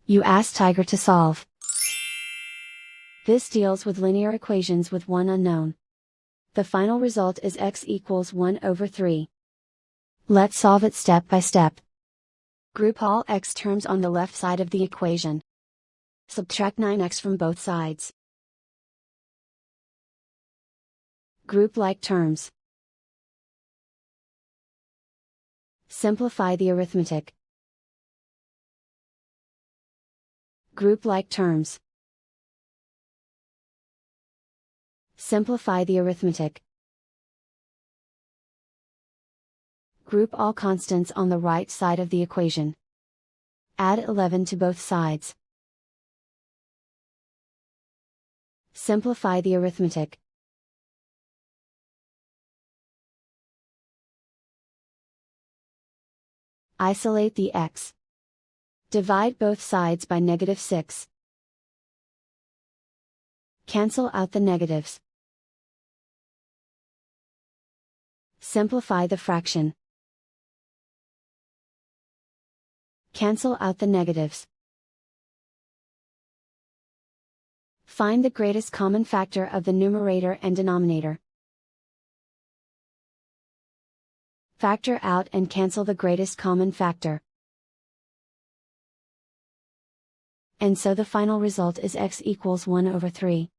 You ask Tiger to solve. This deals with linear equations with one unknown. The final result is x equals 1 over 3. Let's solve it step by step. Group all x terms on the left side of the equation. Subtract 9x from both sides. Group like terms. Simplify the arithmetic. Group like terms. Simplify the arithmetic. Group all constants on the right side of the equation. Add 11 to both sides. Simplify the arithmetic. Isolate the x. Divide both sides by -6. Cancel out the negatives. Simplify the fraction. Cancel out the negatives. Find the greatest common factor of the numerator and denominator. Factor out and cancel the greatest common factor. And so the final result is x equals 1 over 3.